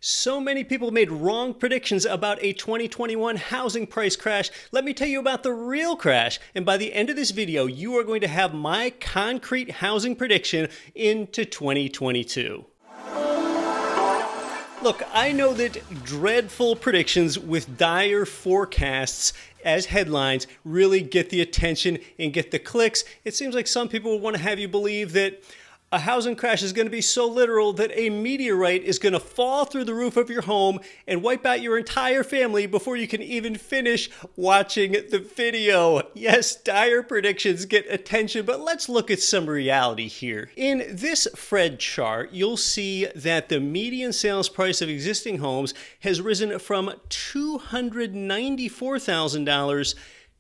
So many people made wrong predictions about a 2021 housing price crash. Let me tell you about the real crash. And by the end of this video, you are going to have my concrete housing prediction into 2022. Look, I know that dreadful predictions with dire forecasts as headlines really get the attention and get the clicks. It seems like some people want to have you believe that a housing crash is going to be so literal that a meteorite is going to fall through the roof of your home and wipe out your entire family before you can even finish watching the video. Yes, dire predictions get attention, but let's look at some reality here. In this Fred chart, you'll see that the median sales price of existing homes has risen from $294,000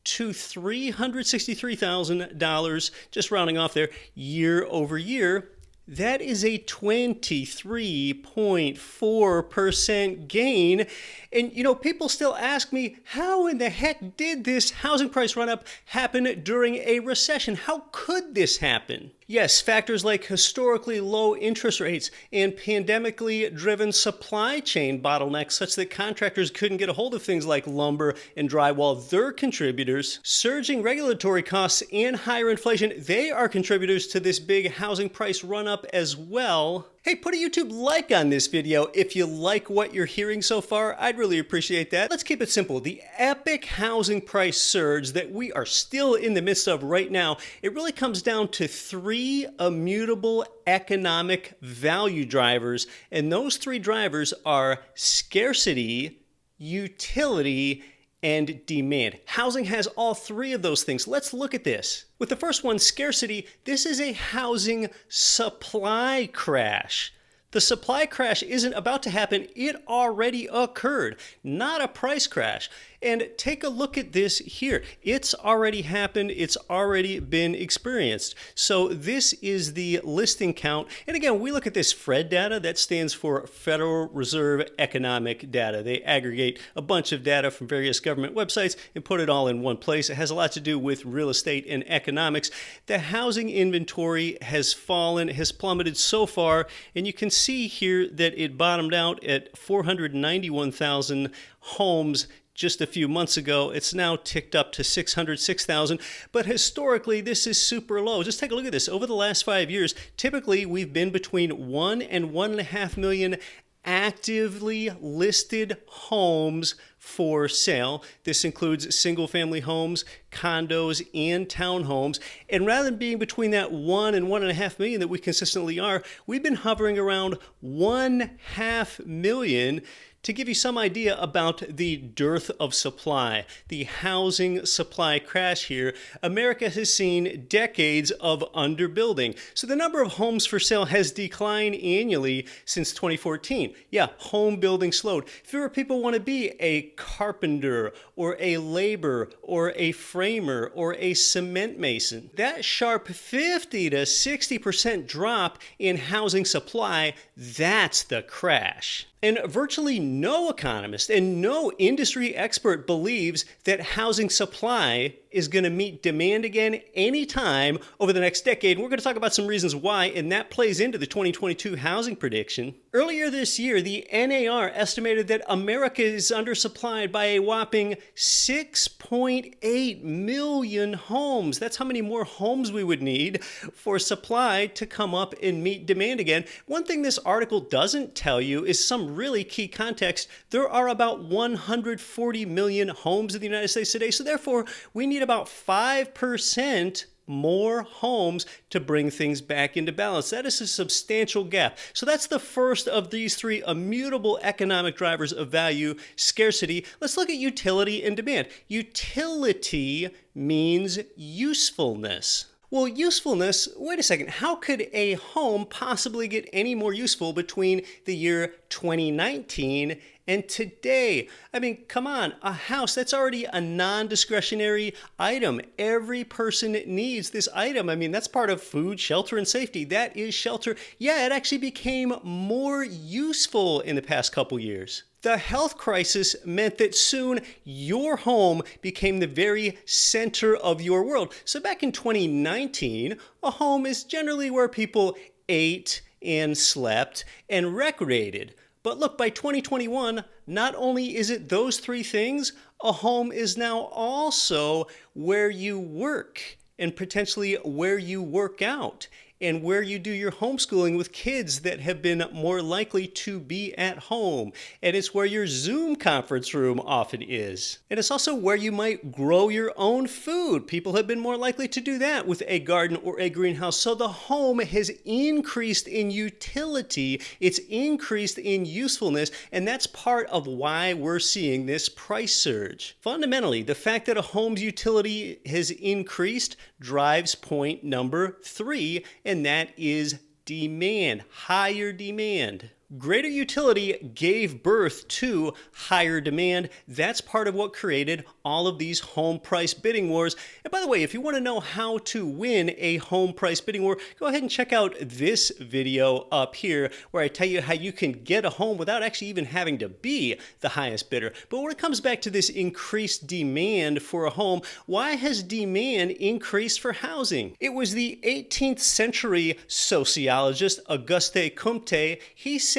to $363,000, just rounding off there, year over year. That is a 23.4% gain. And people still ask me, how in the heck did this housing price run up happen during a recession? How could this happen? Yes, factors like historically low interest rates and pandemically driven supply chain bottlenecks such that contractors couldn't get a hold of things like lumber and drywall, they're contributors. Surging regulatory costs and higher inflation, they are contributors to this big housing price run up as well. Hey, put a YouTube like on this video if you like what you're hearing so far. I'd really appreciate that. Let's keep it simple. The epic housing price surge that we are still in the midst of right now, it really comes down to three immutable economic value drivers. And those three drivers are scarcity, utility, and demand. Housing has all three of those things. Let's look at this. With the first one, scarcity, this is a housing supply crash. The supply crash isn't about to happen, it already occurred, not a price crash. And take a look at this here. It's already happened, it's already been experienced. So this is the listing count. And again, we look at this FRED data, that stands for Federal Reserve Economic Data. They aggregate a bunch of data from various government websites and put it all in one place. It has a lot to do with real estate and economics. The housing inventory has fallen, has plummeted so far, and you can see here that it bottomed out at 491,000 homes just a few months ago. It's now ticked up to 606,000, but historically this is super low. Just take a look at this. Over the last 5 years, typically we've been between 1 and 1.5 million actively listed homes for sale. This includes single-family homes, condos, and townhomes. And rather than being between that 1 and 1.5 million that we consistently are, we've been hovering around 1.5 million. To give you some idea about the dearth of supply, the housing supply crash here, America has seen decades of underbuilding. So the number of homes for sale has declined annually since 2014. Yeah, home building slowed. Fewer people want to be a carpenter or a laborer or a framer or a cement mason. That sharp 50 to 60% drop in housing supply, that's the crash. And virtually no economist and no industry expert believes that housing supply is going to meet demand again anytime over the next decade. And we're going to talk about some reasons why, and that plays into the 2022 housing prediction. Earlier this year, the NAR estimated that America is undersupplied by a whopping 6.8 million homes. That's how many more homes we would need for supply to come up and meet demand again. One thing this article doesn't tell you is some really key context. There are about 140 million homes in the United States today, so therefore we need about 5% more homes to bring things back into balance. That is a substantial gap. So that's the first of these three immutable economic drivers of value, scarcity. Let's look at utility and demand. Utility means usefulness. Well, usefulness, wait a second, how could a home possibly get any more useful between the year 2019 and today? I mean, come on, a house, that's already a non-discretionary item. Every person needs this item. I mean, that's part of food, shelter, and safety. That is shelter. Yeah, it actually became more useful in the past couple years. The health crisis meant that soon your home became the very center of your world. So back in 2019, a home is generally where people ate and slept and recreated. But look, by 2021, not only is it those three things, a home is now also where you work and potentially where you work out and where you do your homeschooling with kids that have been more likely to be at home. And it's where your Zoom conference room often is. And it's also where you might grow your own food. People have been more likely to do that with a garden or a greenhouse. So the home has increased in utility, it's increased in usefulness, and that's part of why we're seeing this price surge. Fundamentally, the fact that a home's utility has increased drives point number 3, and that is demand, higher demand. Greater utility gave birth to higher demand. That's part of what created all of these home price bidding wars. And by the way, if you want to know how to win a home price bidding war, go ahead and check out this video up here where I tell you how you can get a home without actually even having to be the highest bidder. But when it comes back to this increased demand for a home, why has demand increased for housing? It was the 18th century sociologist Auguste Comte. He said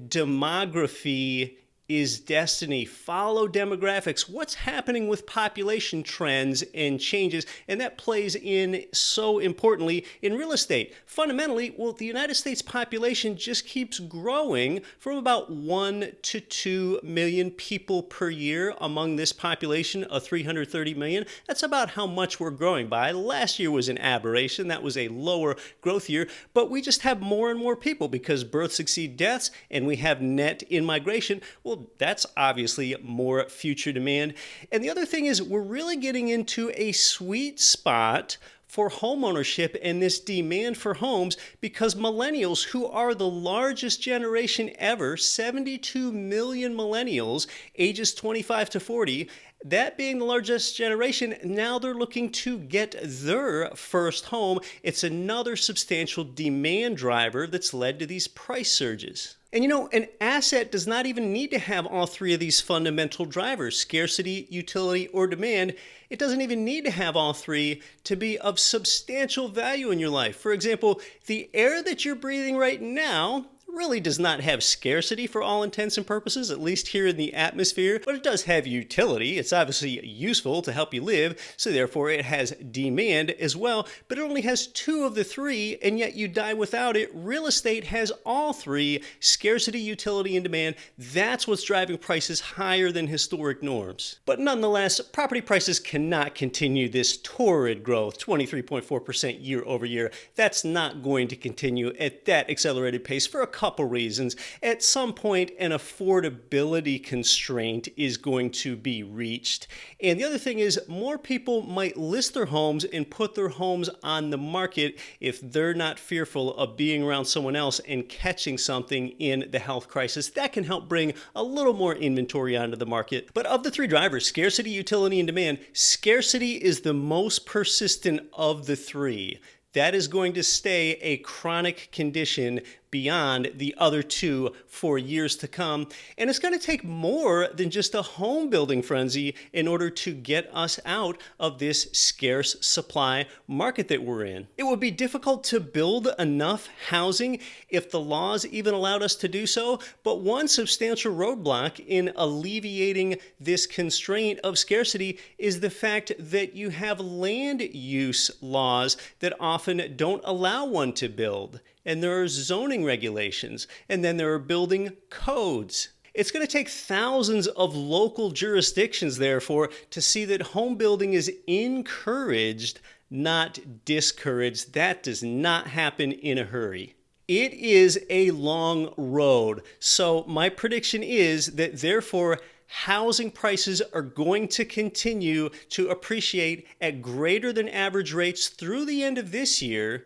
demography is destiny. Follow demographics. What's happening with population trends and changes? And that plays in so importantly in real estate. Fundamentally, well, the United States population just keeps growing from about 1 to 2 million people per year among this population of 330 million. That's about how much we're growing by. Last year was an aberration. That was a lower growth year, but we just have more and more people because births exceed deaths and we have net in-migration. Well, that's obviously more future demand. And the other thing is we're really getting into a sweet spot for homeownership and this demand for homes because millennials, who are the largest generation ever, 72 million millennials, ages 25 to 40, that being the largest generation, now they're looking to get their first home. It's another substantial demand driver that's led to these price surges. And you know, an asset does not even need to have all three of these fundamental drivers, scarcity, utility, or demand. It doesn't even need to have all three to be of substantial value in your life. For example, the air that you're breathing right now really does not have scarcity for all intents and purposes, at least here in the atmosphere, but it does have utility. It's obviously useful to help you live, so therefore it has demand as well, but it only has 2 of the 3, and yet you die without it. Real estate has all 3, scarcity, utility, and demand. That's what's driving prices higher than historic norms. But nonetheless, property prices cannot continue this torrid growth, 23.4% year over year. That's not going to continue at that accelerated pace for a couple reasons. At some point, an affordability constraint is going to be reached. And the other thing is, more people might list their homes and put their homes on the market if they're not fearful of being around someone else and catching something in the health crisis. That can help bring a little more inventory onto the market. But of the 3 drivers, scarcity, utility, and demand, scarcity is the most persistent of the 3. That is going to stay a chronic condition beyond the other 2 for years to come. And it's going to take more than just a home building frenzy in order to get us out of this scarce supply market that we're in. It would be difficult to build enough housing if the laws even allowed us to do so, but one substantial roadblock in alleviating this constraint of scarcity is the fact that you have land use laws that often don't allow one to build. And there are zoning regulations, and then there are building codes. It's going to take thousands of local jurisdictions, therefore, to see that home building is encouraged, not discouraged. That does not happen in a hurry. It is a long road. So my prediction is that, therefore, housing prices are going to continue to appreciate at greater than average rates through the end of this year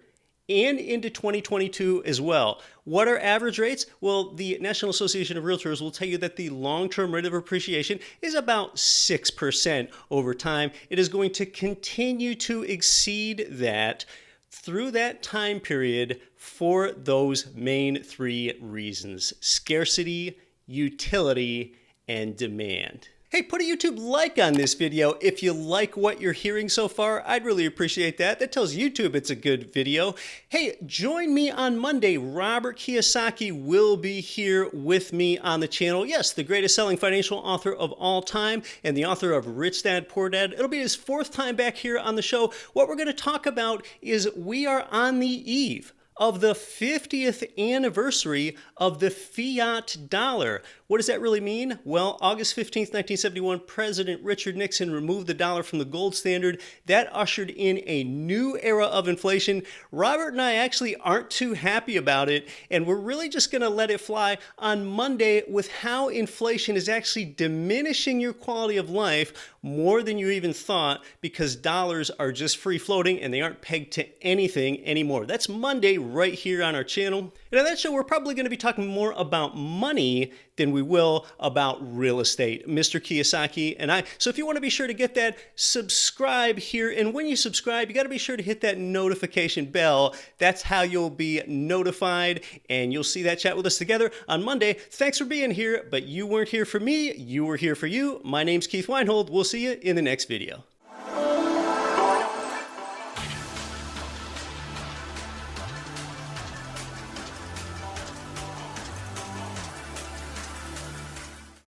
and into 2022 as well. What are average rates? Well, the National Association of Realtors will tell you that the long-term rate of appreciation is about 6% over time. It is going to continue to exceed that through that time period for those main 3 reasons: scarcity, utility, and demand. Hey, put a YouTube like on this video if you like what you're hearing so far. I'd really appreciate that. That tells YouTube it's a good video. Hey, join me on Monday. Robert Kiyosaki will be here with me on the channel. Yes, the greatest selling financial author of all time and the author of Rich Dad, Poor Dad. It'll be his 4th time back here on the show. What we're going to talk about is we are on the eve of the 50th anniversary of the fiat dollar. What does that really mean? Well, August 15th, 1971, President Richard Nixon removed the dollar from the gold standard. That ushered in a new era of inflation. Robert and I actually aren't too happy about it, and we're really just going to let it fly on Monday with how inflation is actually diminishing your quality of life more than you even thought because dollars are just free floating and they aren't pegged to anything anymore. That's Monday right here on our channel. And on that show, we're probably going to be talking more about money than we will about real estate. Mr. Kiyosaki and I. So if you want to be sure to get that, subscribe here. And when you subscribe, you got to be sure to hit that notification bell. That's how you'll be notified and you'll see that chat with us together on Monday. Thanks for being here, but you weren't here for me. You were here for you. My name's Keith Weinhold. We'll see you in the next video.